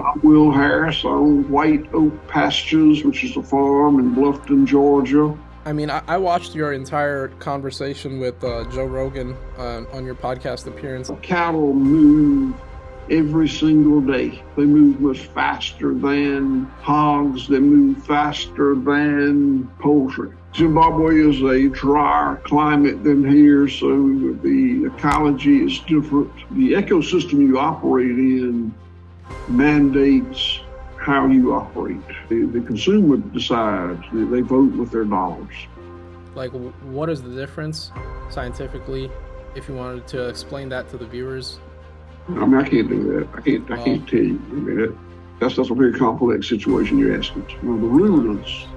I'm Will Harris. I own White Oak Pastures, which is a farm in Bluffton, Georgia. I mean, I watched your entire conversation with Joe Rogan on your podcast appearance. Cattle move every single day. They move much faster than hogs. They move faster than poultry. Zimbabwe is a drier climate than here, so the ecology is different. The ecosystem you operate in mandates how you operate. The consumer decides. They vote with their dollars. Like, what is the difference scientifically, if you wanted to explain that to the viewers? I mean, I can't do that. I can't tell you. I mean, that's a very complex situation you're asking. The ruminants,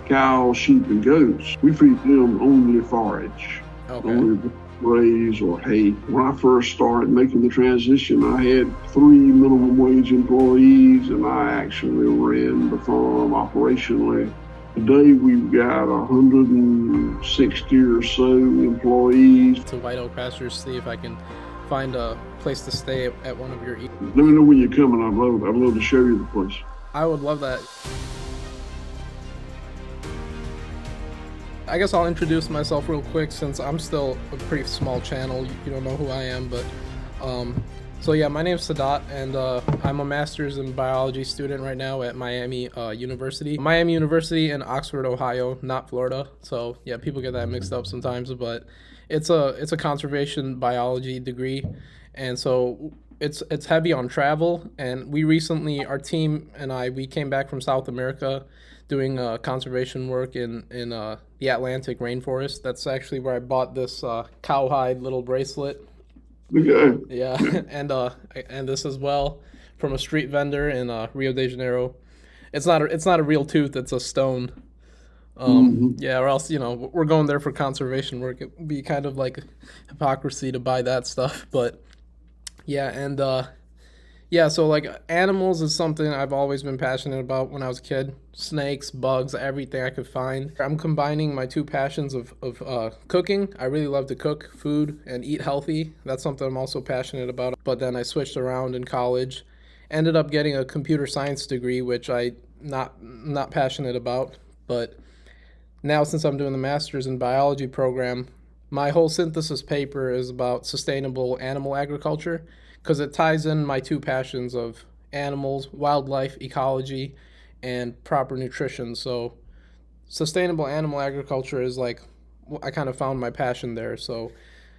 cows, sheep, and goats, we feed them only forage. Okay. Only graze or hay. When I first started making the transition, I had 3 minimum wage employees, and I actually ran the farm operationally. Today we've got 160 or so employees. To White Oak Pastures, see if I can find a place to stay at one of your. Let me know when you're coming. I'd love to show you the place. I would love that. I guess I'll introduce myself real quick since I'm still a pretty small channel. You don't know who I am, but so yeah, my name's Sadat, and I'm a master's in biology student right now at Miami University. Miami University in Oxford, Ohio, not Florida. So yeah, people get that mixed up sometimes, but it's a conservation biology degree, and so it's heavy on travel. And we recently, our team and we came back from South America doing conservation work in the Atlantic rainforest. That's actually where I bought this cowhide little bracelet. Okay. Yeah, and this as well from a street vendor in Rio de Janeiro. It's not a real tooth; it's a stone. Yeah, or else we're going there for conservation work. It would be kind of like hypocrisy to buy that stuff, but yeah, and yeah, so like animals is something I've always been passionate about when I was a kid. Snakes, bugs, everything I could find. I'm combining my two passions of cooking. I really love to cook food and eat healthy. That's something I'm also passionate about. But then I switched around in college. Ended up getting a computer science degree, which I not passionate about. But now since I'm doing the master's in biology program, my whole synthesis paper is about sustainable animal agriculture, because it ties in my two passions of animals, wildlife, ecology, and proper nutrition. So sustainable animal agriculture is like, I kind of found my passion there. So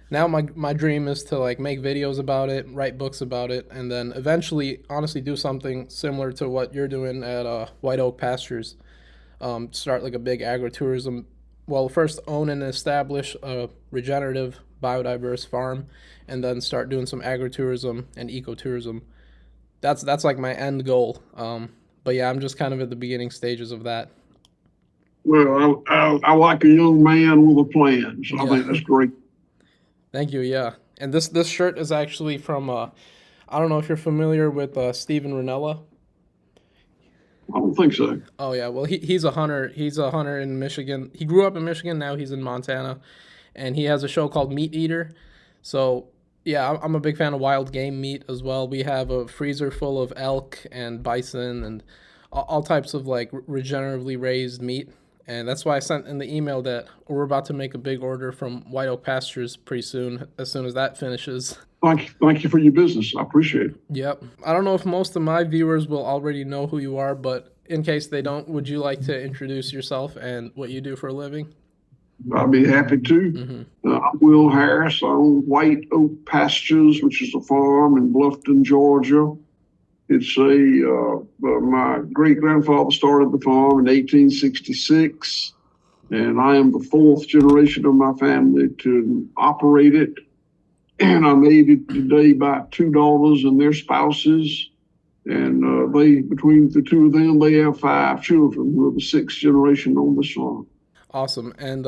now my dream is to like make videos about it, write books about it, and then eventually honestly do something similar to what you're doing at White Oak Pastures. Start like a big agritourism. Well, first own and establish a regenerative, biodiverse farm, and then start doing some agritourism and ecotourism. That's like my end goal. But yeah, I'm just kind of at the beginning stages of that. Well, I like a young man with a plan, so I think that's great. Thank you. Yeah, and this shirt is actually from I don't know if you're familiar with Steven Ranella. I don't think so. Oh yeah, well he's a hunter. He's a hunter in Michigan. He grew up in Michigan. Now he's in Montana, and he has a show called Meat Eater. So yeah, I'm a big fan of wild game meat as well. We have a freezer full of elk and bison and all types of like regeneratively raised meat. And that's why I sent in the email that we're about to make a big order from White Oak Pastures pretty soon, as soon as that finishes. Thank you for your business. I appreciate it. Yep. I don't know if most of my viewers will already know who you are, but in case they don't, would you like to introduce yourself and what you do for a living? I'd be happy to. I'm Will Harris. I own White Oak Pastures, which is a farm in Bluffton, Georgia. It's my great-grandfather started the farm in 1866, and I am the 4th generation of my family to operate it. And I made it today by 2 daughters and their spouses. And between the 2 of them, they have 5 children. We're the 6th generation on this farm. Awesome. And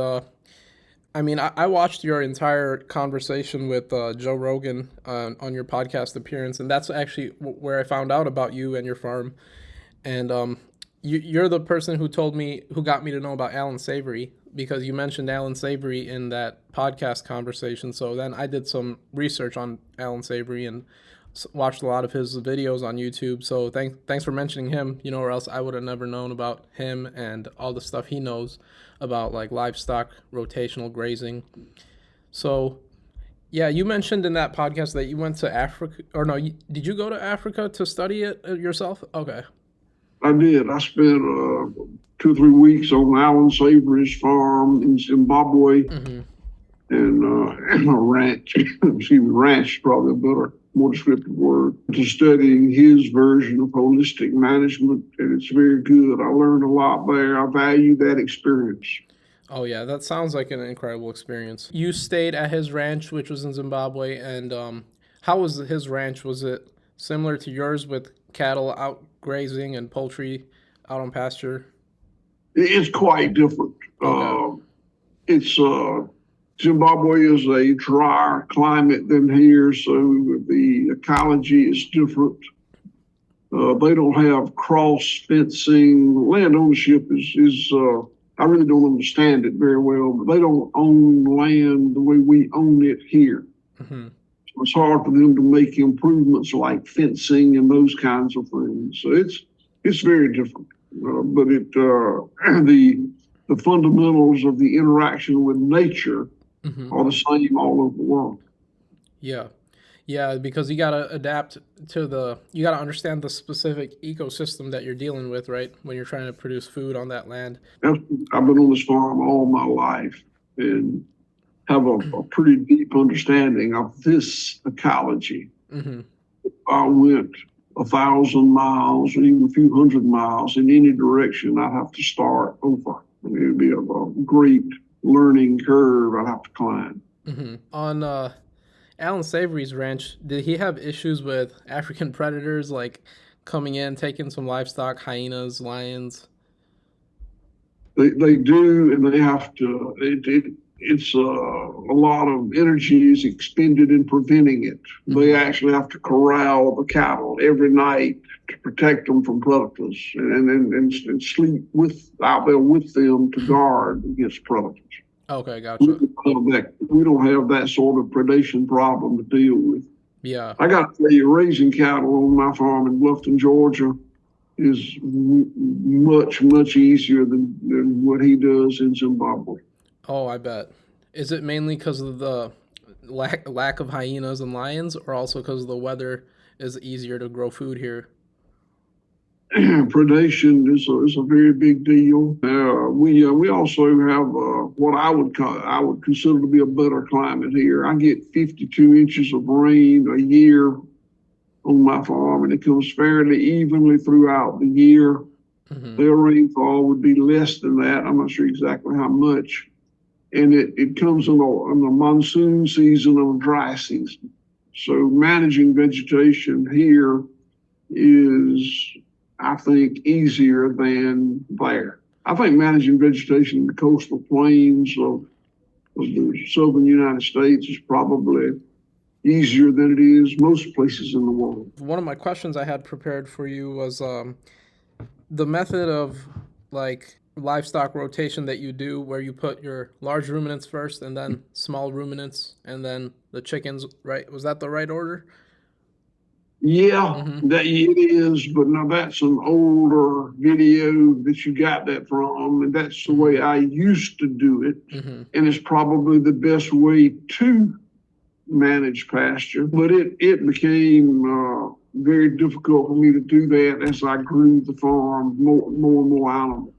I mean, I watched your entire conversation with Joe Rogan on your podcast appearance, and that's actually where I found out about you and your farm. And you're the person who got me to know about Alan Savory, because you mentioned Alan Savory in that podcast conversation. So then I did some research on Alan Savory, and watched a lot of his videos on YouTube. So thanks for mentioning him. Or else I would have never known about him and all the stuff he knows about like livestock rotational grazing. So yeah, you mentioned in that podcast that you went to Africa, or no? Did you go to Africa to study it yourself? Okay. I did. I spent 2 or 3 weeks on Alan Savory's farm in Zimbabwe, and a ranch. Excuse me, ranch is probably a better, more descriptive word, to studying his version of holistic management, and it's very good. I learned a lot there. I value that experience. Oh yeah, that sounds like an incredible experience. You stayed at his ranch, which was in Zimbabwe, and how was his ranch? Was it similar to yours with cattle out grazing and poultry out on pasture? It's quite different. Okay. It's Zimbabwe is a drier climate than here, so the ecology is different. They don't have cross fencing. Land ownership is I really don't understand it very well, but they don't own land the way we own it here. Mm-hmm. So it's hard for them to make improvements like fencing and those kinds of things. So it's very different. But the fundamentals of the interaction with nature are the same all over the world. Yeah. Yeah, because you got to adapt to you got to understand the specific ecosystem that you're dealing with, right? When you're trying to produce food on that land. I've been on this farm all my life and have a pretty deep understanding of this ecology. Mm-hmm. I went 1,000 miles or even a few hundred miles in any direction, I'd have to start over. I mean, it'd be a great learning curve I'd have to climb. Mm-hmm. On Alan Savory's ranch, did he have issues with African predators like coming in, taking some livestock, hyenas, lions? They do, and they have to. It's a lot of energy is expended in preventing it. They actually have to corral the cattle every night to protect them from predators, and sleep out there with them to guard against predators. Okay, gotcha. We don't have that sort of predation problem to deal with. Yeah. I got to tell you, raising cattle on my farm in Bluffton, Georgia is much, much easier than what he does in Zimbabwe. Oh, I bet. Is it mainly because of the lack of hyenas and lions, or also because the weather is easier to grow food here? Predation is a very big deal. We also have what I would consider to be a better climate here. I get 52 inches of rain a year on my farm, and it comes fairly evenly throughout the year. Their rainfall would be less than that. I'm not sure exactly how much, and it comes in the monsoon season and a dry season. So managing vegetation here is, I think, easier than there. I think managing vegetation in the coastal plains of the southern United States is probably easier than it is most places in the world. One of my questions I had prepared for you was the method of like livestock rotation that you do, where you put your large ruminants first and then small ruminants and then the chickens, right? Was that the right order? Yeah, that it is, but now that's an older video that you got that from, and that's the way I used to do it, and it's probably the best way to manage pasture. But it became very difficult for me to do that as I grew the farm more and more animals.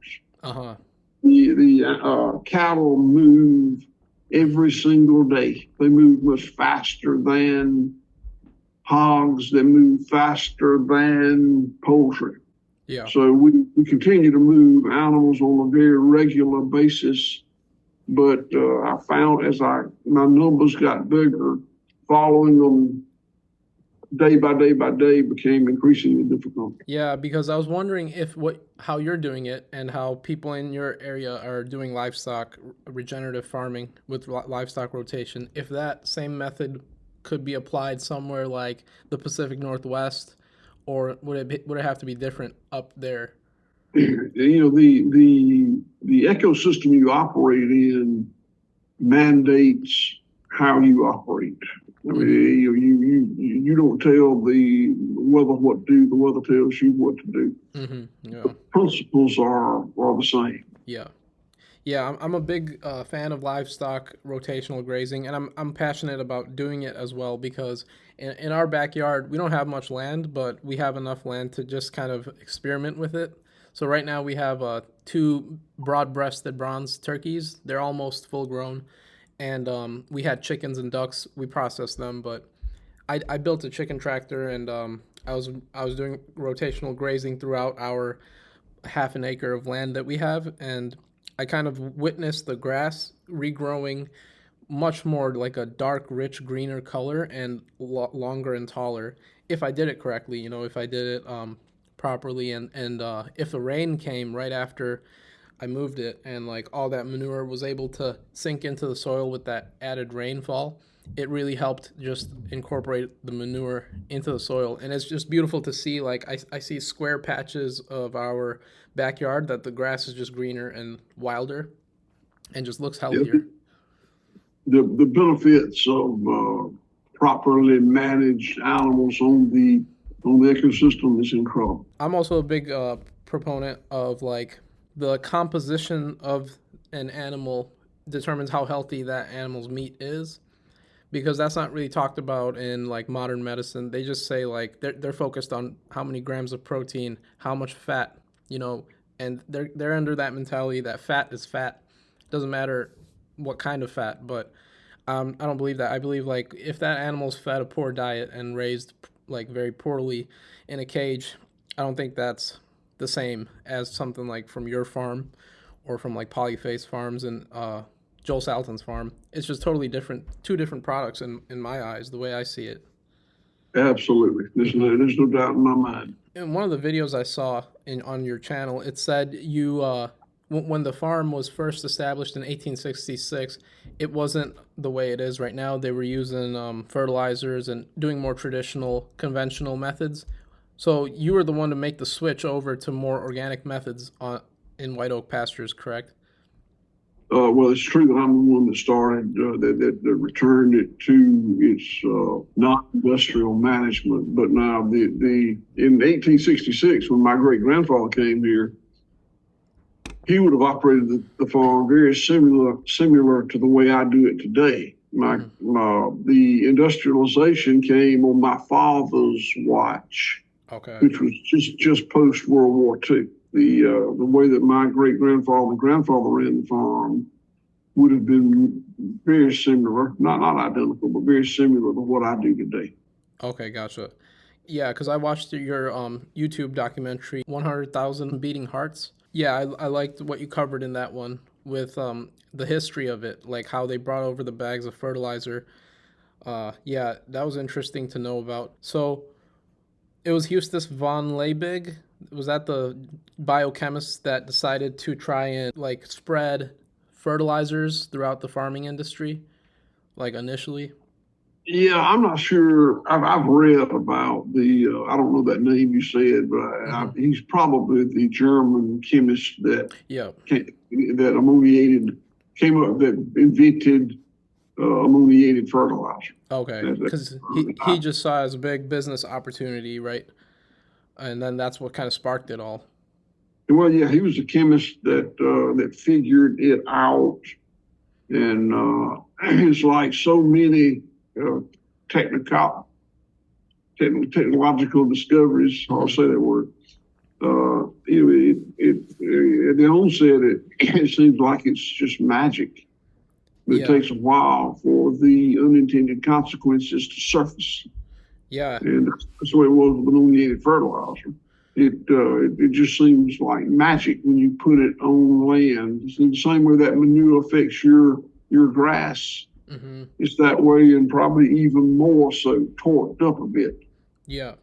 The cattle move every single day. They move much faster than hogs, that move faster than poultry. Yeah. So we continue to move animals on a very regular basis, but I found as my numbers got bigger, following them day by day became increasingly difficult. Yeah, because I was wondering how you're doing it and how people in your area are doing livestock regenerative farming with livestock rotation. If that same method could be applied somewhere like the Pacific Northwest, or would it have to be different up there? You know, the ecosystem you operate in mandates how you operate. I mean, you don't tell the weather what to do. The weather tells you what to do. Yeah. The principles are the same. Yeah. Yeah, I'm a big fan of livestock rotational grazing, and I'm passionate about doing it as well because in our backyard we don't have much land, but we have enough land to just kind of experiment with it. So right now we have two broad-breasted bronze turkeys. They're almost full grown, and we had chickens and ducks. We processed them, but I built a chicken tractor, and I was doing rotational grazing throughout our half an acre of land that we have, and I kind of witnessed the grass regrowing much more like a dark, rich, greener color and longer and taller. If I did it correctly, if I did it properly, and if the rain came right after I moved it, and like all that manure was able to sink into the soil with that added rainfall, it really helped just incorporate the manure into the soil. And it's just beautiful to see. Like I see square patches of our backyard that the grass is just greener and wilder and just looks Yeah, healthier. the benefits of properly managed animals on the ecosystem is incredible. I'm also a big proponent of like the composition of an animal determines how healthy that animal's meat is, because that's not really talked about in like modern medicine. They just say like they're focused on how many grams of protein, how much fat, and they're under that mentality that fat is fat. Doesn't matter what kind of fat, but I don't believe that. I believe like if that animal's fed a poor diet and raised like very poorly in a cage, I don't think that's the same as something like from your farm or from like Polyface Farms and Joel Salatin's farm. It's just totally different, two different products in my eyes, the way I see it. Absolutely, there's no doubt in my mind. In one of the videos I saw on your channel, it said you when the farm was first established in 1866, it wasn't the way it is right now. They were using fertilizers and doing more traditional, conventional methods. So you were the one to make the switch over to more organic methods in White Oak Pastures, correct? Well, it's true that I'm the one that started that returned it to its non-industrial management. But now in 1866, when my great grandfather came here, he would have operated the farm very similar to the way I do it today. The industrialization came on my father's watch, Okay. which was just post World War II. The way that my great grandfather and grandfather ran the farm would have been very similar, not identical, but very similar to what I do today. Okay, gotcha. Yeah, because I watched your YouTube documentary, 100,000 Beating Hearts. Yeah, I liked what you covered in that one with the history of it, like how they brought over the bags of fertilizer. Yeah, that was interesting to know about. So it was Justus von Liebig. Was that the biochemist that decided to try and like spread fertilizers throughout the farming industry, like initially? Yeah, I'm not sure. I've read about the. I don't know that name you said, but he's probably the German chemist that Yeah. came up that invented ammoniated fertilizer. Okay, because he just saw it as a big business opportunity, right? And then that's what kind of sparked it all. Well, yeah, he was a chemist that figured it out, and it's like so many technological discoveries. I'll say that word. At the onset, it seems like it's just magic. But it takes a while for the unintended consequences to surface. Yeah. And that's the way it was with ammoniated fertilizer. It just seems like magic when you put it on land. It's the same way that manure affects your grass. Mm-hmm. It's that way, and probably even more so, torqued up a bit. Yeah.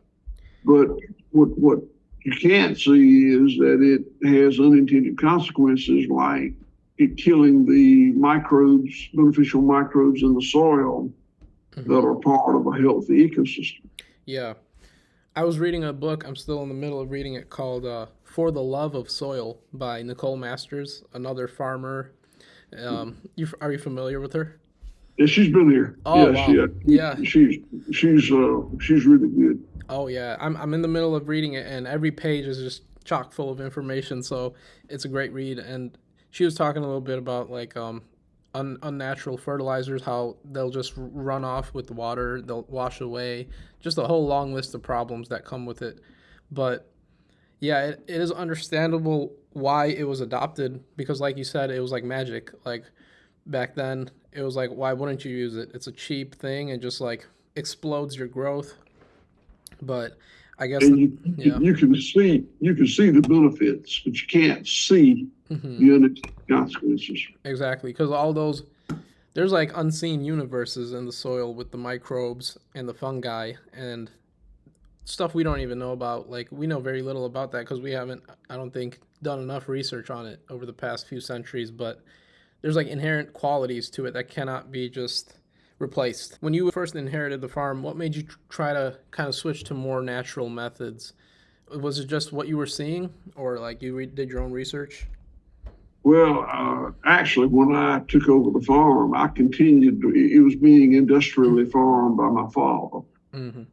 But what you can't see is that it has unintended consequences, like it killing the microbes, beneficial microbes in the soil that are part of a healthy ecosystem. Yeah. I was reading a book, I'm still in the middle of reading it, called For the Love of Soil by Nicole Masters, another farmer. Are you familiar with her? Yeah, she's been here. Oh Yeah, wow, yeah. she's really good. Oh yeah, I'm in the middle of reading it, and every page is just chock full of information. So it's a great read. And she was talking a little bit about like unnatural fertilizers, how they'll just run off with the water, they'll wash away, just a whole long list of problems that come with it. But yeah, it is understandable why it was adopted because, like you said, it was like magic. Like back then, it was like, why wouldn't you use it? It's a cheap thing and just like explodes your growth. But I guess, And yeah, you can see the benefits, but you can't see the unintended consequences. exactly. Because all those, there's like unseen universes in the soil with the microbes and the fungi and stuff we don't even know about. Like, we know very little about that because we haven't, I don't think, done enough research on it over the past few centuries. But there's like inherent qualities to it that cannot be just replaced. When you first inherited the farm, what made you try to kind of switch to more natural methods? Was it just what you were seeing, or like you did your own research? Well, actually, when I took over the farm, I continued. It was being industrially farmed by my father, Mm-hmm.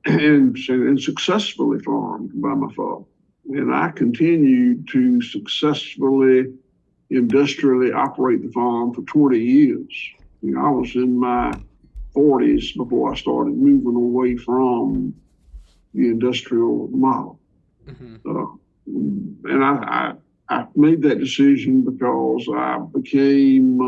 and successfully farmed by my father. And I continued to successfully industrially operate the farm for 20 years. You know, I was in my 40s before I started moving away from the industrial model. Mm-hmm. And I made that decision because I became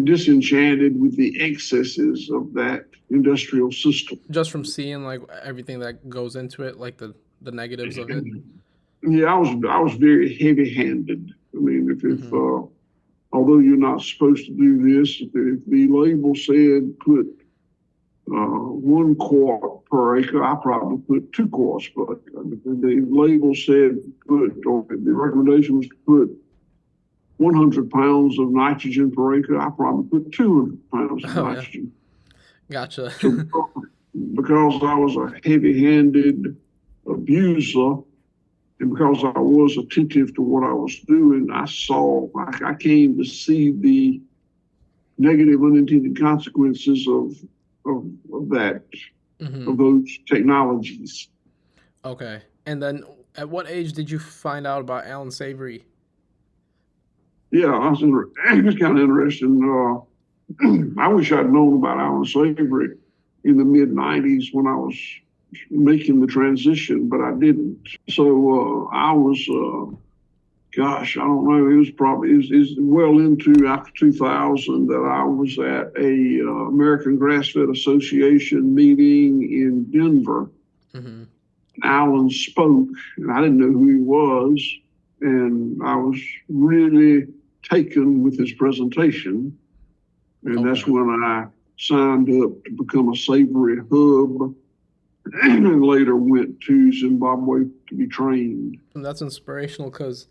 disenchanted with the excesses of that industrial system. Just from seeing like everything that goes into it, like the negatives of it. Yeah, I was very heavy-handed. I mean, if Mm-hmm. although you're not supposed to do this, if the label said put 1 quart per acre, I probably put 2 quarts per acre. The label said put, or the recommendation was to put 100 pounds of nitrogen per acre, I probably put 200 pounds of Oh yeah, nitrogen. gotcha. So because I was a heavy-handed abuser, and because I was attentive to what I was doing, I came to see the negative unintended consequences of that, Mm-hmm. of those technologies. Okay, and then at what age did you find out about Alan Savory? Yeah, it was kind of interesting. I wish I'd known about Alan Savory in the mid 90s when I was making the transition, but I didn't. So I was, gosh, I don't know. It was well into after 2000 that I was at a American Grass-Fed Association meeting in Denver. Mm-hmm. Alan spoke, and I didn't know who he was, and I was really taken with his presentation, and that's Okay. when I signed up to become a savory hub, and later went to Zimbabwe to be trained. And that's inspirational because,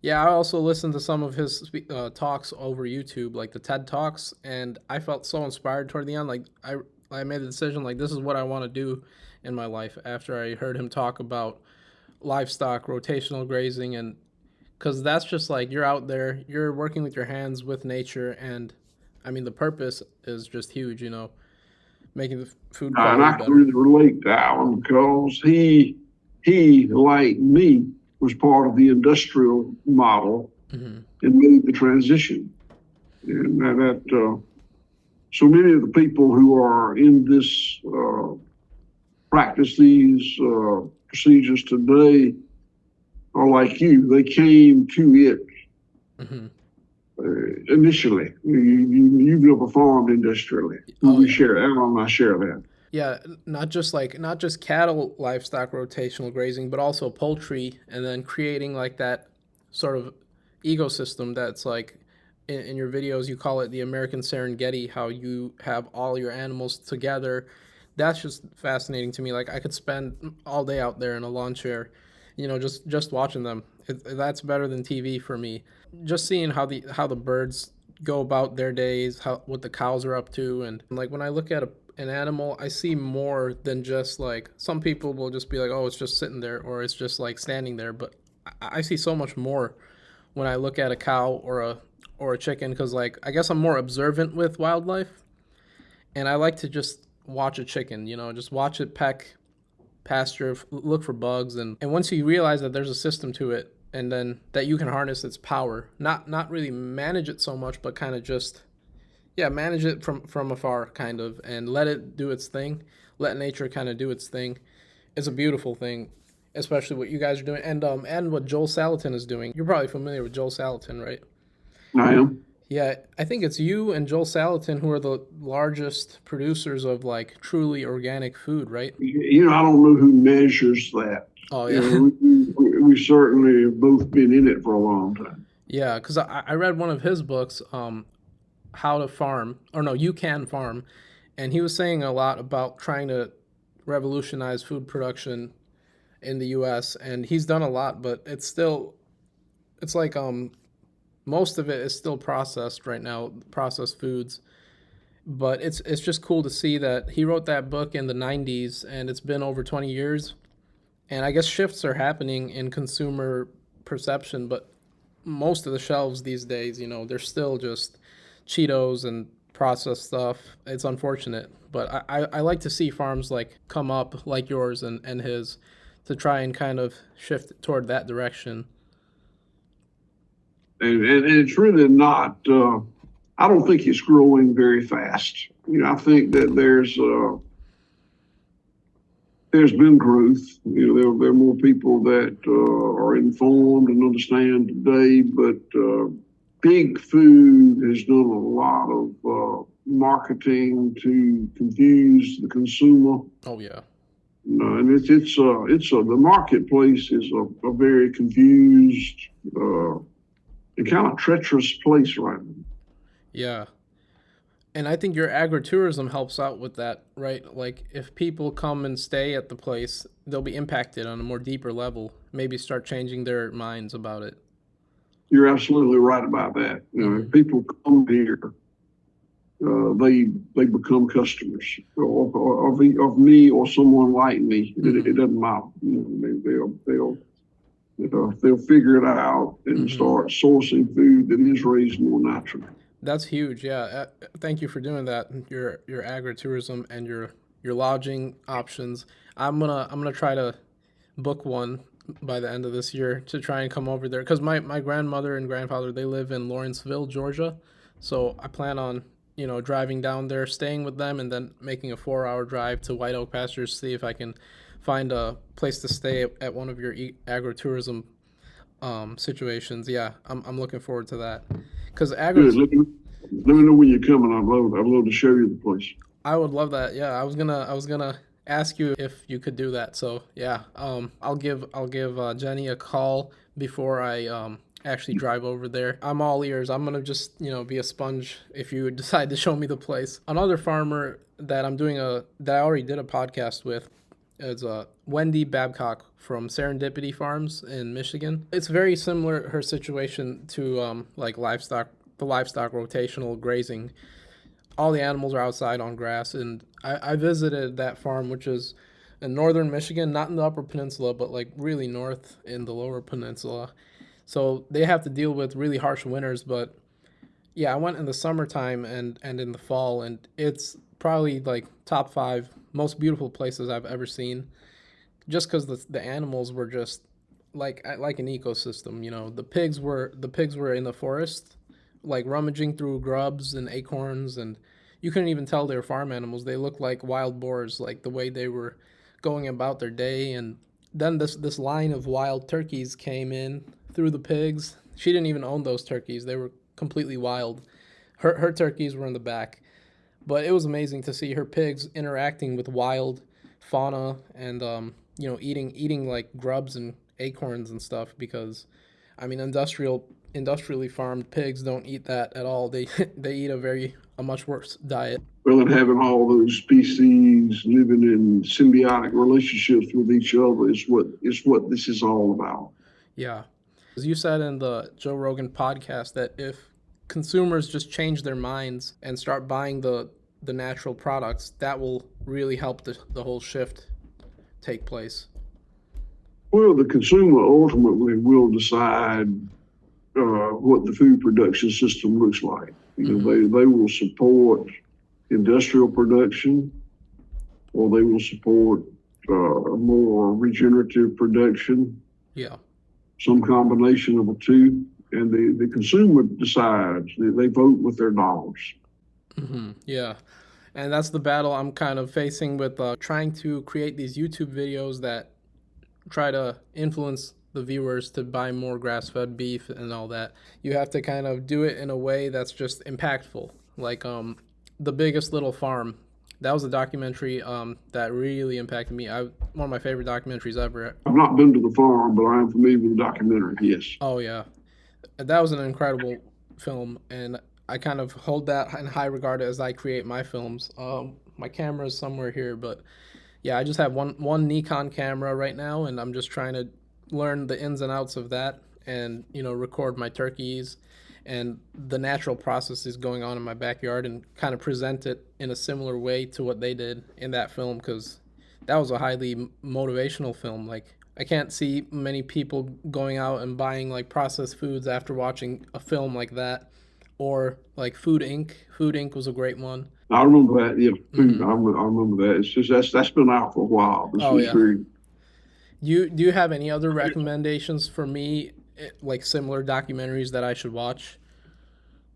yeah, I also listened to some of his talks over YouTube, like the TED Talks, and I felt so inspired toward the end. Like, I made the decision, like, this is what I want to do in my life after I heard him talk about livestock, rotational grazing, and because that's just like you're out there, you're working with your hands with nature, and I mean, the purpose is just huge, making the food And quality I can better. really relate to Alan because like me, was part of the industrial model Mm-hmm. and made the transition. And so many of the people who are in this practice these procedures today are like you. They came to it Mm-hmm. initially. You've never farmed industrially. Oh We yeah. share, Alan and I share that. Yeah, not just cattle livestock rotational grazing, but also poultry, and then creating like that sort of ecosystem that's like in your videos you call it the American Serengeti, how you have all your animals together. That's just fascinating to me. Like I could spend all day out there in a lawn chair, just watching them. That's better than TV for me. Just seeing how the birds go about their days, how what the cows are up to, and like when I look at an animal, I see more than just like some people will just be like, oh, it's just sitting there or it's just like standing there, but I see so much more when I look at a cow or or a chicken, because like I guess I'm more observant with wildlife, and I like to just watch a chicken, just watch it peck pasture, look for bugs, and once you realize that there's a system to it, and then that you can harness its power, not really manage it so much, but kind of just manage it from afar, kind of, and let it do its thing, let nature kind of do its thing. It's a beautiful thing, especially what you guys are doing, and what Joel Salatin is doing. You're probably familiar with Joel Salatin, right? I am. Yeah, I think it's you and Joel Salatin who are the largest producers of like truly organic food, right? I don't know who measures that. Oh yeah. We certainly have both been in it for a long time. Yeah, because I read one of his books, How to Farm, or no, You Can Farm, and he was saying a lot about trying to revolutionize food production in the U.S. and he's done a lot, but it's like most of it is still processed right now, processed foods. But it's just cool to see that he wrote that book in the 90s and it's been over 20 years. And I guess shifts are happening in consumer perception, but most of the shelves these days, they're still just Cheetos and processed stuff. It's unfortunate, but I like to see farms like come up like yours and his to try and kind of shift toward that direction. And it's really not, I don't think it's growing very fast. I think that there's been growth. There are more people that are informed and understand today, but big food has done a lot of marketing to confuse the consumer. Oh yeah. And it's the marketplace is a very confused, a kind of treacherous place right now. Yeah. And I think your agritourism helps out with that, right? Like if people come and stay at the place, they'll be impacted on a more deeper level, maybe start changing their minds about it. You're absolutely right about that. If people come here, they become customers of me or someone like me. It doesn't matter. They'll figure it out and start sourcing food that is raised more naturally. That's huge. Yeah. Thank you for doing that. Your agritourism and your lodging options. I'm gonna try to book one by the end of this year to try and come over there because my grandmother and grandfather, they live in Lawrenceville, Georgia. So I plan on driving down there, staying with them, and then making a 4-hour drive to White Oak Pastures, see if I can find a place to stay at one of your agritourism situations. Yeah, I'm looking forward to that. Because let me know when you're coming. I'd love to show you the place. I would love that. Yeah, I was gonna ask you if you could do that. So yeah, I'll give Jenny a call before I actually drive over there. I'm all ears. I'm gonna just be a sponge if you decide to show me the place. Another farmer that that I already did a podcast with is Wendy Babcock from Serendipity Farms in Michigan. It's very similar, her situation, to like the livestock rotational grazing. All the animals are outside on grass, and I visited that farm, which is in northern Michigan, not in the upper peninsula, but like really north in the lower peninsula. So they have to deal with really harsh winters, but yeah, I went in the summertime and in the fall, and it's probably like top 5 most beautiful places I've ever seen. Just because the animals were just like an ecosystem. The pigs were in the forest, like rummaging through grubs and acorns, and you couldn't even tell they were farm animals. They looked like wild boars, like the way they were going about their day. And then this line of wild turkeys came in through the pigs. She didn't even own those turkeys. They were completely wild. Her turkeys were in the back. But it was amazing to see her pigs interacting with wild fauna and eating like grubs and acorns and stuff, because I mean industrially farmed pigs don't eat that at all. They eat a much worse diet. Well, and having all those species living in symbiotic relationships with each other is what this is all about. Yeah. As you said in the Joe Rogan podcast, that if consumers just change their minds and start buying the natural products, that will really help the whole shift take place. Well, the consumer ultimately will decide what the food production system looks like. They will support industrial production, or they will support more regenerative production. Yeah. Some combination of the two. And the consumer decides. They vote with their dollars. Yeah. And that's the battle I'm kind of facing with trying to create these YouTube videos that try to influence the viewers to buy more grass-fed beef and all that. You have to kind of do it in a way that's just impactful. Like The Biggest Little Farm. That was a documentary that really impacted me. One of my favorite documentaries ever. I've not been to the farm, but I am familiar with the documentary, yes. Oh, yeah. That was an incredible film, and I kind of hold that in high regard as I create my films. My camera is somewhere here, but yeah, I just have one Nikon camera right now, and I'm just trying to learn the ins and outs of that and, record my turkeys and the natural processes going on in my backyard and kind of present it in a similar way to what they did in that film, because that was a highly motivational film. Like, I can't see many people going out and buying like processed foods after watching a film like that, or like Food Inc. Food Inc. was a great one. I remember that. Yeah, I remember that. It's just that's been out for a while. Do you have any other recommendations for me, like similar documentaries that I should watch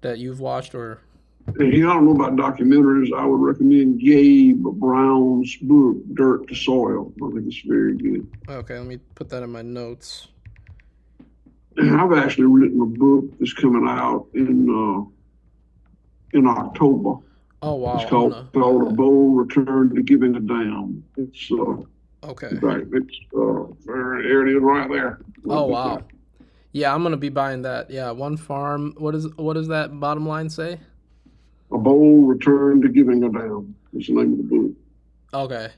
that you've watched? Or I don't know about documentaries. I would recommend Gabe Brown's book, Dirt to Soil. I think it's very good. Okay, let me put that in my notes. I've actually written a book that's coming out in October. Oh, wow. It's called A Bold Return to Giving a Damn. It's okay. It's there it is right there. Oh, wow. Yeah, I'm gonna be buying that. Yeah, One Farm. What does that bottom line say? A Bold Return to Giving a Damn. That's the name of the book. Okay,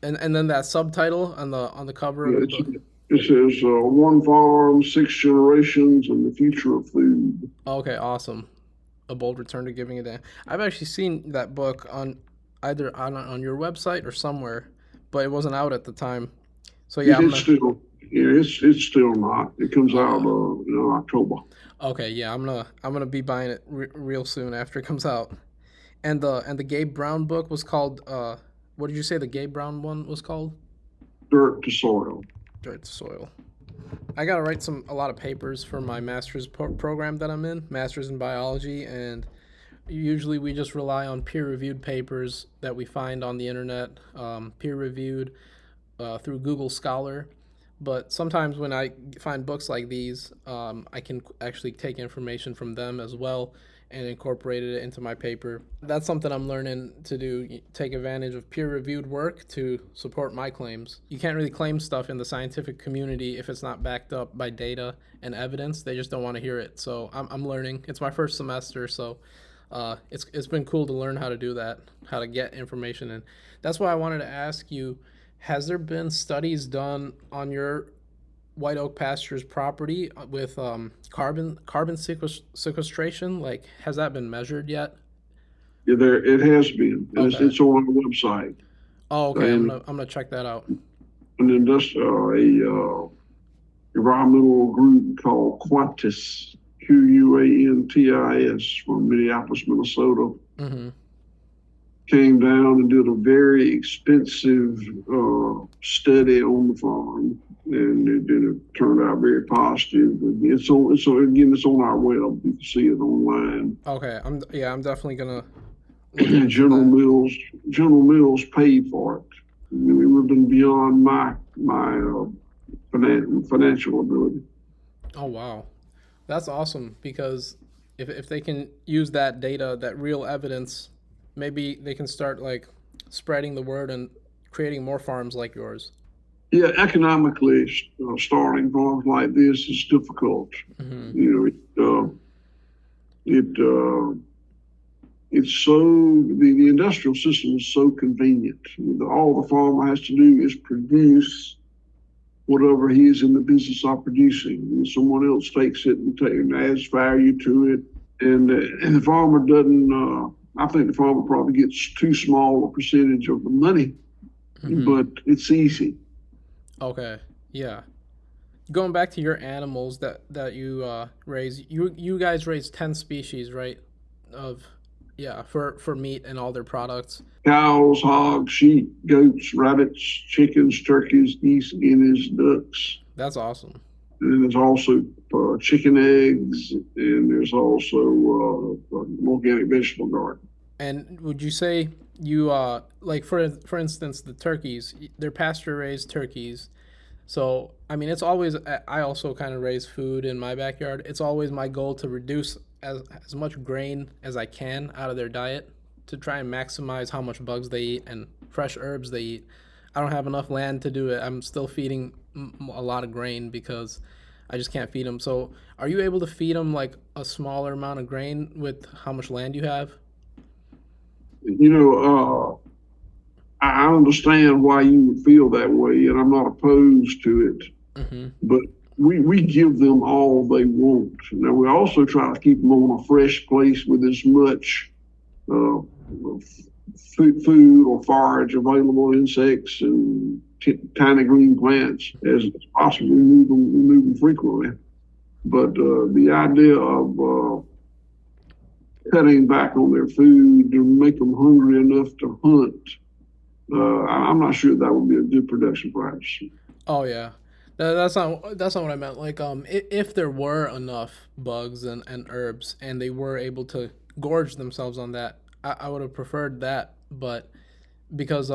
and then that subtitle on the cover of the book. It says One Farm, 6 Generations, and the Future of Food. Okay, awesome. A Bold Return to Giving a Damn. I've actually seen that book on either on your website or somewhere, but it wasn't out at the time. So yeah, it's still not. It comes out in October. Okay, yeah, I'm gonna be buying it real soon after it comes out. And the Gabe Brown book was called what did you say the Gabe Brown one was called? Dirt to Soil. Dirt to Soil. I gotta write a lot of papers for my master's program that I'm in, master's in biology, and usually we just rely on peer-reviewed papers that we find on the internet, peer-reviewed through Google Scholar. But sometimes when I find books like these, I can actually take information from them as well and incorporate it into my paper. That's something I'm learning to do, take advantage of peer-reviewed work to support my claims. You can't really claim stuff in the scientific community if it's not backed up by data and evidence. They just don't want to hear it. So I'm learning. It's my first semester, so it's been cool to learn how to do that, how to get information. And that's why I wanted to ask you, has there been studies done on your White Oak Pastures property with carbon sequestration? Like, has that been measured yet? Yeah, it has been. Okay. It's on our website. Oh, okay. I'm gonna check that out. An environmental group called Quantis, Quantis, from Minneapolis, Minnesota. Mm-hmm. Came down and did a very expensive study on the farm, and it turned out very positive. It's on our web. You can see it online. Okay, I'm definitely gonna. General Mills paid for it. I mean, it would have been beyond my financial ability. Oh wow, that's awesome, because if they can use that data, that real evidence, maybe they can start like spreading the word and creating more farms like yours. Yeah, economically, starting farms like this is difficult. Mm-hmm. It's so the industrial system is so convenient. All the farmer has to do is produce whatever he is in the business of producing, and someone else takes it and adds value to it, and the farmer doesn't. I think the farmer probably gets too small a percentage of the money, mm-hmm. but it's easy. Okay, yeah. Going back to your animals that you raise, you guys raise 10 species, right? Of yeah, for meat and all their products. Cows, hogs, sheep, goats, rabbits, chickens, turkeys, geese, guineas, ducks. That's awesome. And there's also chicken eggs, and there's also organic vegetable garden. And would you say you like for instance the turkeys, they're pasture raised turkeys. So I mean it's always I also kind of raise food in my backyard. It's always my goal to reduce as much grain as I can out of their diet to try and maximize how much bugs they eat and fresh herbs they eat. I don't have enough land to do it. I'm still feeding a lot of grain because I just can't feed them. So, are you able to feed them like a smaller amount of grain with how much land you have? You know, I understand why you would feel that way, and I'm not opposed to it. Mm-hmm. But we give them all they want. Now, we also try to keep them on a fresh place with as much uh, food or forage available, insects and tiny green plants as possible. We move them frequently. But the idea of cutting back on their food to make them hungry enough to hunt, I'm not sure that would be a good production practice. Oh yeah, that's not what I meant. Like if there were enough bugs and herbs and they were able to gorge themselves on that, I would have preferred that. But because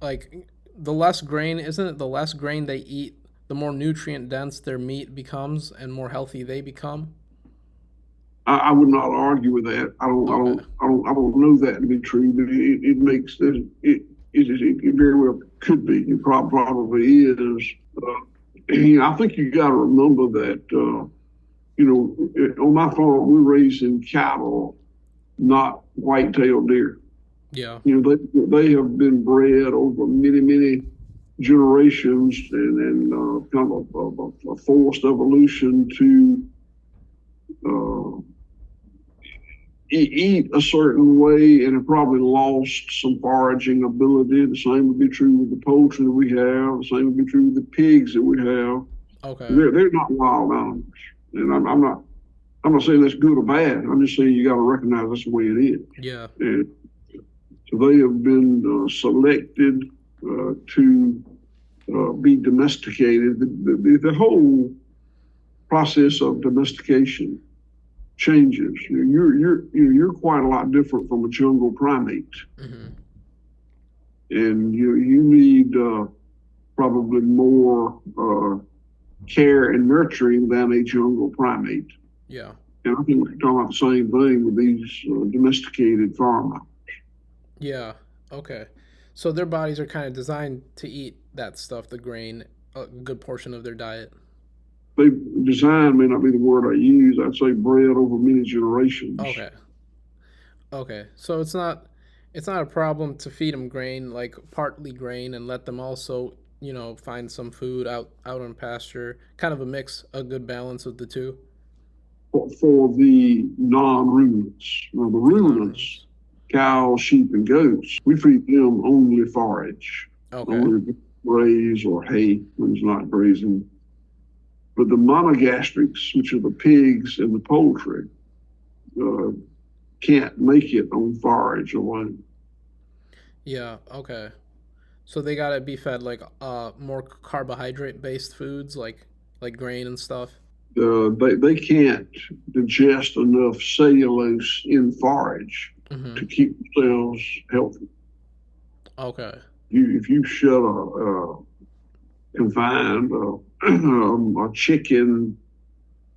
like the less grain, isn't it? The less grain they eat, the more nutrient dense their meat becomes and more healthy they become. I would not argue with that. Okay. I don't know that to be true, but it makes it very well could be. It probably is. I think you got to remember that. On my farm we're raising cattle, not white-tailed deer. Yeah. They have been bred over many generations, and kind of a forced evolution to eat a certain way, and have probably lost some foraging ability. The same would be true with the poultry that we have. The same would be true with the pigs that we have. Okay. They're not wild animals, and I'm not saying that's good or bad. I'm just saying you got to recognize that's the way it is. Yeah. And so they have been selected to be domesticated. The whole process of domestication changes. You're quite a lot different from a jungle primate, Mm-hmm. and you need probably more care and nurturing than a jungle primate. Yeah. And I think we're talking about the same thing with these domesticated farm animals. Yeah. Okay. So their bodies are kind of designed to eat that stuff, the grain, a good portion of their diet. They design may not be the word I use. I'd say bred over many generations. Okay. Okay. So it's not a problem to feed them grain, like partly grain, and let them also, find some food out on pasture. Kind of a mix, a good balance of the two. For the non-ruminants. Now, the For the ruminants, non-ruminants. cows, sheep, and goats, we feed them only forage, Okay. only graze or hay when it's not grazing. But the monogastrics, which are the pigs and the poultry, uh, can't make it on forage alone. Yeah. Okay. So they gotta be fed like more carbohydrate based foods like grain and stuff. They can't digest enough cellulose in forage Mm-hmm. to keep themselves healthy. Okay. If you shut confined a chicken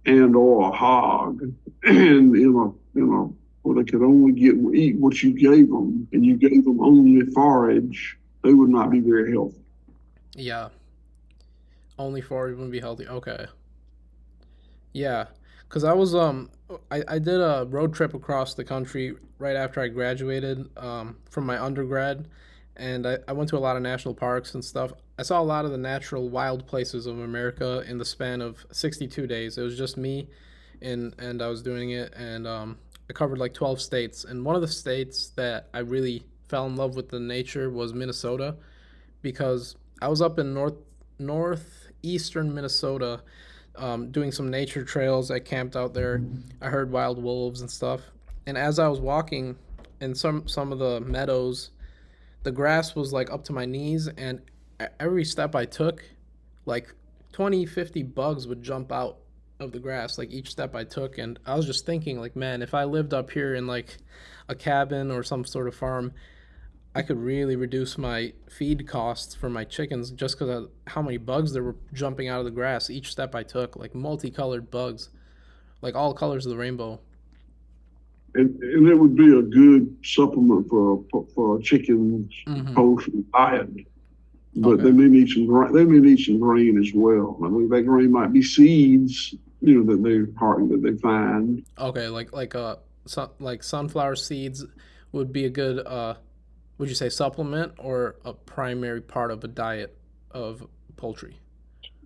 and or a hog, and where they could only eat what you gave them, and you gave them only forage, they would not be very healthy. Yeah. Only forage wouldn't be healthy. Okay. Yeah. Cause I did a road trip across the country right after I graduated from my undergrad, and I went to a lot of national parks and stuff. I saw a lot of the natural wild places of America in the span of 62 days. It was just me, and I was doing it, and I covered like 12 states. And one of the states that I really fell in love with the nature was Minnesota because I was up in northeast eastern Minnesota, doing some nature trails. I camped out there. I heard wild wolves and stuff. And as I was walking in some of the meadows, the grass was like up to my knees, and every step I took, like 20, 50 bugs would jump out of the grass, like each step I took. And I was just thinking, like, man, if I lived up here in like a cabin or some sort of farm, I could really reduce my feed costs for my chickens just because of how many bugs there were jumping out of the grass each step I took, like multicolored bugs, like all colors of the rainbow. And it would be a good supplement for a chicken Mm-hmm. poultry diet. But Okay. they may need some grain as well. I mean, that grain might be seeds, that they find. Okay, like sunflower seeds would be a good would you say supplement or a primary part of a diet of poultry?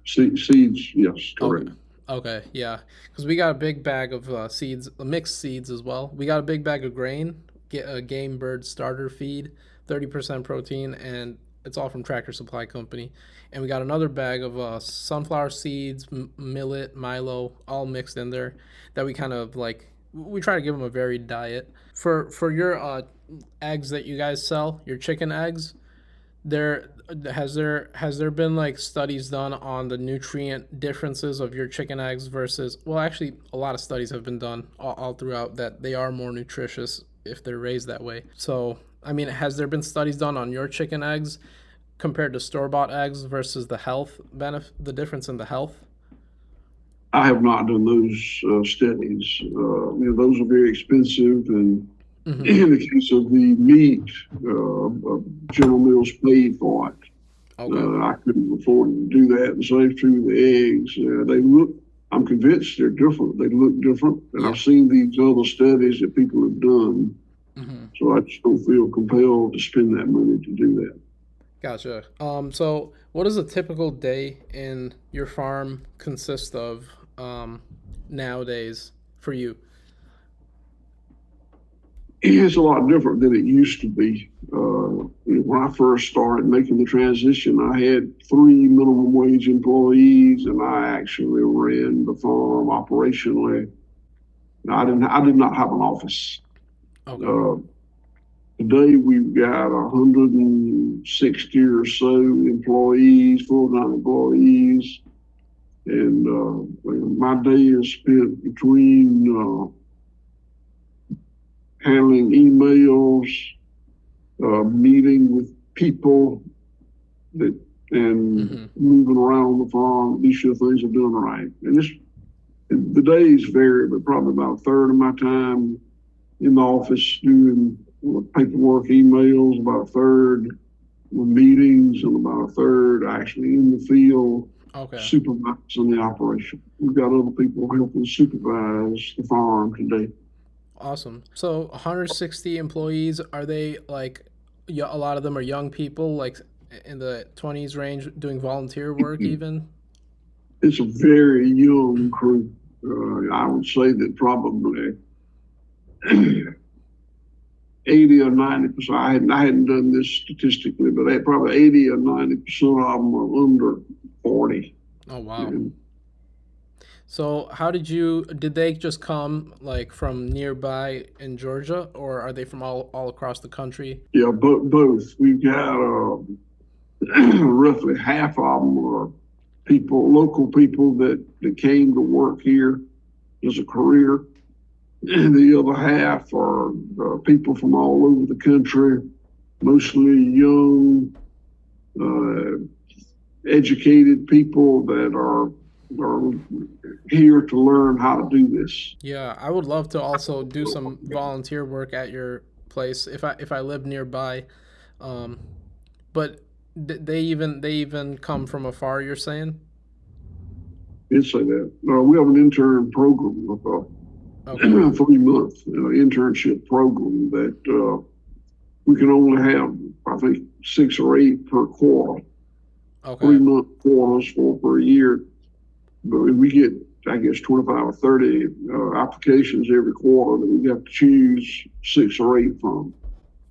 Seeds, yes, Okay. correct. Okay, yeah, because we got a big bag of seeds, mixed seeds as well. We got a big bag of grain, get a game bird starter feed, 30% protein, and it's all from Tractor Supply Company. And we got another bag of sunflower seeds, millet, Milo, all mixed in there. That we kind of like. We try to give them a varied diet. For your eggs that you guys sell, your chicken eggs, there has there been like studies done on the nutrient differences of your chicken eggs versus, well, actually a lot of studies have been done all throughout that they are more nutritious if they're raised that way. So I mean, has there been studies done on your chicken eggs compared to store-bought eggs versus the health benefit, the difference in the health? I have not done those studies. Those are very expensive, and Mm-hmm. in the case of the meat, General Mills paid for it. Okay. I couldn't afford to do that. The same true with the eggs. They look. I'm convinced they're different. They look different, and Yeah. I've seen these other studies that people have done. Mm-hmm. So I just don't feel compelled to spend that money to do that. Gotcha. So what does a typical day in your farm consist of nowadays for you? It's a lot different than it used to be. When I first started making the transition, I had 3 minimum wage employees, and I actually ran the farm operationally. I did not have an office. Okay. Uh, Today we've got 160 or so employees, full-time employees, and my day is spent between handling emails, meeting with people, that and Mm-hmm. moving around the farm, be sure things are done right. The days vary, but probably about a third of my time in the office doing paperwork, emails, about a third with meetings, and about a third actually in the field Okay. supervising the operation. We've got other people helping supervise the farm today. Awesome. So 160 employees, are they like, yeah, a lot of them are young people, like in the 20s range, doing volunteer work even? It's a very young crew. I would say that probably 80 or 90%. I hadn't done this statistically, but probably 80 or 90% of them are under 40. Oh, wow. And So how did they just come like from nearby in Georgia, or are they from all across the country? yeah, both. We've got roughly half of them are local people that came to work here as a career. And the other half are people from all over the country, mostly young, uh, educated people that are here to learn how to do this. Yeah, I would love to also do some volunteer work at your place if I live nearby. Um, but they even come from afar, you're saying? Did say that. We have an intern program of a Okay. 3 month internship program that we can only have, I think, 6 or 8 per quarter, Okay. 3 month quarters for a year. But we get, I guess, 25 or 30 applications every quarter that we have to choose 6 or 8 from.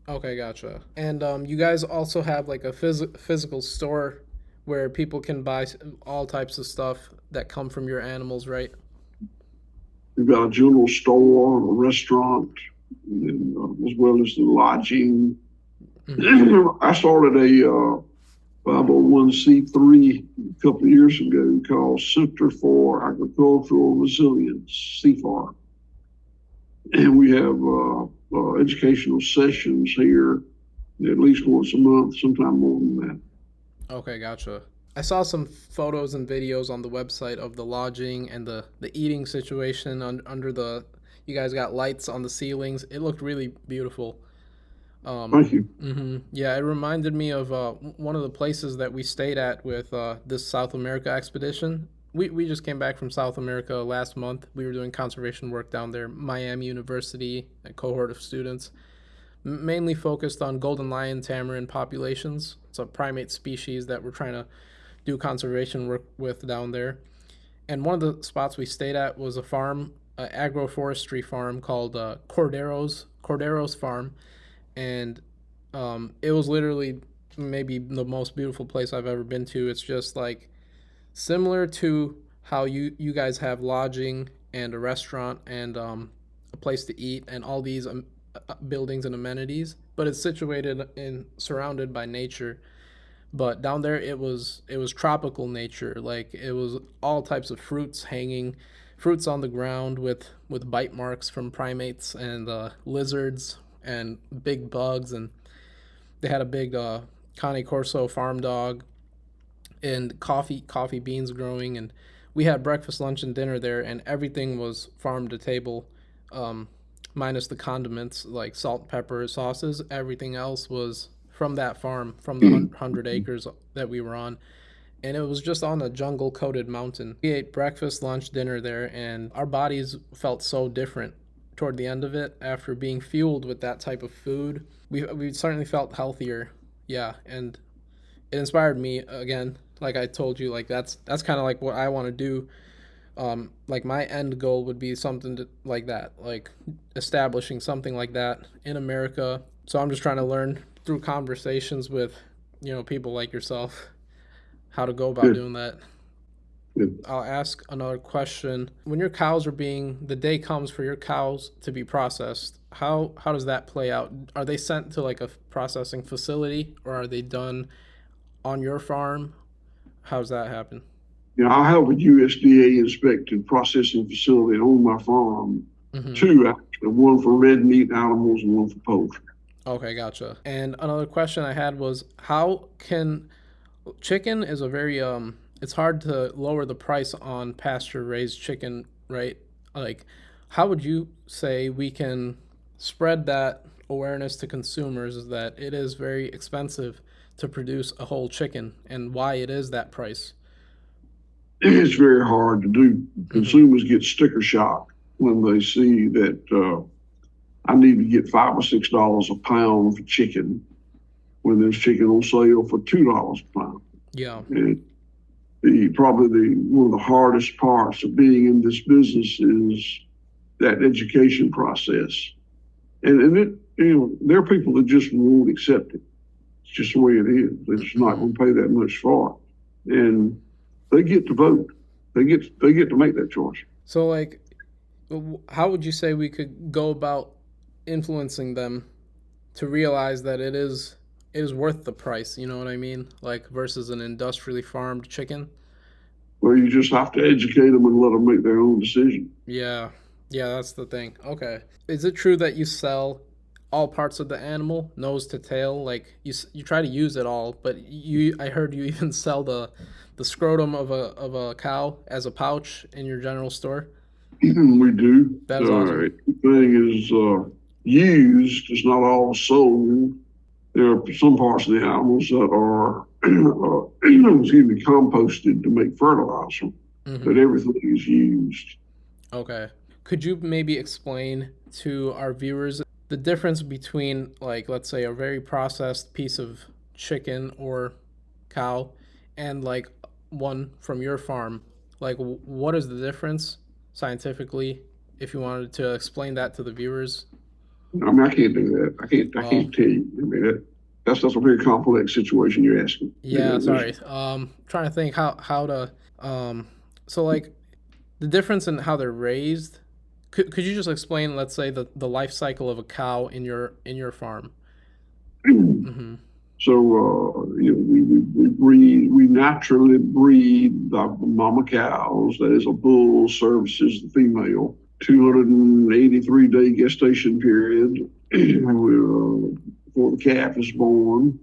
Okay, gotcha. And you guys also have like a physical store where people can buy all types of stuff that come from your animals, right? We've got a general store, a restaurant, and, as well as the lodging. I started a 501c3 a couple of years ago called Center for Agricultural Resilience, CFAR. And we have educational sessions here at least once a month, sometime more than that. Okay, gotcha. I saw some photos and videos on the website of the lodging and the eating situation under the. You guys got lights on the ceilings. It looked really beautiful. Thank you. Yeah, it reminded me of one of the places that we stayed at with this South America expedition. We just came back from South America last month. We were doing conservation work down there, Miami University, a cohort of students, mainly focused on golden lion tamarin populations. It's a primate species that we're trying to do conservation work with down there. And one of the spots we stayed at was a farm, an agroforestry farm called Cordero's Farm. And it was literally maybe the most beautiful place I've ever been to. It's just like similar to how you guys have lodging and a restaurant and a place to eat and all these buildings and amenities, but it's situated in surrounded by nature. But down there it was tropical nature. Like it was all types of fruits on the ground with bite marks from primates and lizards and big bugs, and they had a big Cane Corso farm dog and coffee beans growing, and we had breakfast, lunch, and dinner there, and everything was farm to table, minus the condiments like salt, pepper, sauces. Everything else was from that farm, from the 100 acres that we were on, and it was just on a jungle coated mountain. We ate breakfast, lunch, dinner there, and our bodies felt so different toward the end of it after being fueled with that type of food. We certainly felt healthier. Yeah, and it inspired me again. Like I told you, like that's kind of like what I want to do. Like my end goal would be like that, like establishing something like that in America. So I'm just trying to learn through conversations with, people like yourself, how to go about doing that. I'll ask another question. When your cows the day comes for your cows to be processed, how does that play out? Are they sent to like a processing facility, or are they done on your farm? How does that happen? I have a USDA inspected processing facility on my farm, two actually, one for red meat animals and one for poultry. Okay, gotcha. And another question I had was, chicken is a very it's hard to lower the price on pasture raised chicken, right? Like, how would you say we can spread that awareness to consumers that it is very expensive to produce a whole chicken and why it is that price? It's very hard to do. Consumers get sticker shock when they see that I need to get $5 or $6 a pound for chicken when there's chicken on sale for $2 a pound. Yeah. And probably one of the hardest parts of being in this business is that education process. And there are people that just won't accept it. It's just the way it is. They're just not going to pay that much for it. And they get to vote. They get to make that choice. So, like, how would you say we could go about influencing them to realize that it is worth the price? You know what I mean? Like versus an industrially farmed chicken. Well, you just have to educate them and let them make their own decision. Yeah, that's the thing. Okay, is it true that you sell all parts of the animal, nose to tail? Like you try to use it all, but I heard you even sell the scrotum of a cow as a pouch in your general store. We do. That's awesome. Everything is used. It's not all sold. There are some parts of the animals that are composted to make fertilizer, but everything is used. Okay. Could you maybe explain to our viewers the difference between, like, let's say a very processed piece of chicken or cow and like one from your farm? Like, what is the difference scientifically, if you wanted to explain that to the viewers? I mean, I can't do that. I can't tell you. I mean, That's a very complex situation you're asking. Yeah, sorry. Trying to think how to so like the difference in how they're raised. Could you just explain, let's say, the life cycle of a cow in your farm? Mm-hmm. So we naturally breed the mama cows. That is, a bull services the female. 283-day gestation period before the calf is born.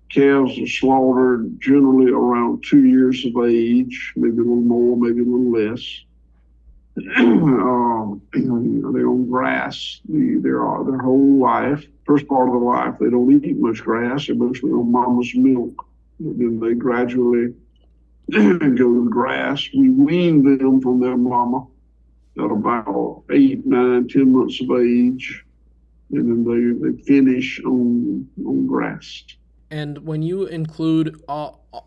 Calves are slaughtered generally around 2 years of age, maybe a little more, maybe a little less. They're on grass their whole life. First part of their life, they don't eat much grass. They're mostly on mama's milk. Then they gradually go to the grass. We wean them from their mama at about 8, 9, 10 months of age, and then they finish on grass. And when you include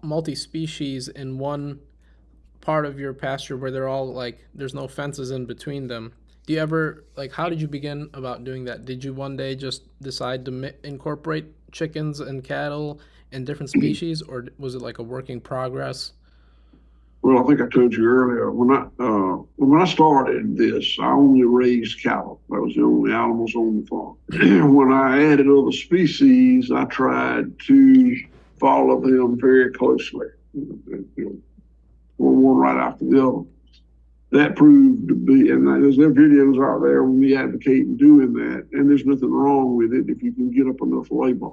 multi-species in one part of your pasture where they're all like, there's no fences in between them, do you ever, like, how did you begin about doing that? Did you one day just decide to incorporate chickens and cattle and different species, or was it like a work in progress? Well, I think I told you earlier, when I started this, I only raised cattle. That was the only animals on the farm. When I added other species, I tried to follow them very closely, one right after the other. That proved to be, and there's videos out there when we advocate doing that, and there's nothing wrong with it if you can get up enough labor.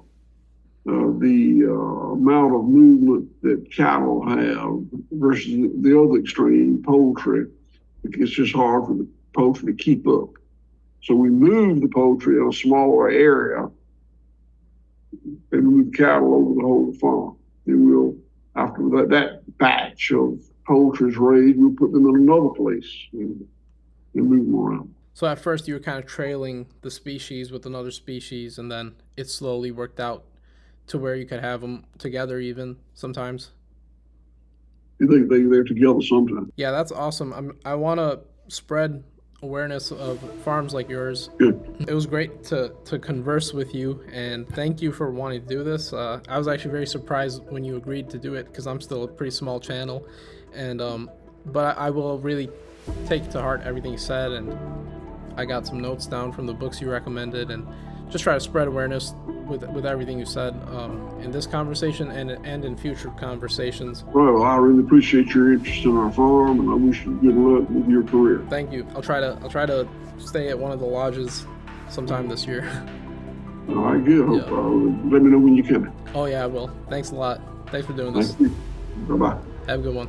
The amount of movement that cattle have versus the other extreme, poultry, it's just hard for the poultry to keep up. So we move the poultry in a smaller area and move cattle over the whole farm. And we'll, after that batch of poultry is raised, we'll put them in another place and move them around. So at first you were kind of trailing the species with another species, and then it slowly worked out to where you could have them together even sometimes. They're together sometimes. Yeah, that's awesome. I want to spread awareness of farms like yours. Good. It was great to converse with you, and thank you for wanting to do this. I was actually very surprised when you agreed to do it, because I'm still a pretty small channel, and but I will really take to heart everything you said, and I got some notes down from the books you recommended, and just try to spread awareness with everything you said in this conversation and in future conversations. Well, I really appreciate your interest in our farm, and I wish you good luck with your career. Thank you. I'll try to stay at one of the lodges sometime this year. All right, good. Yeah. Let me know when you come. Oh yeah, I will. Thanks a lot. Thanks for doing this. Thank you. Bye-bye. Have a good one.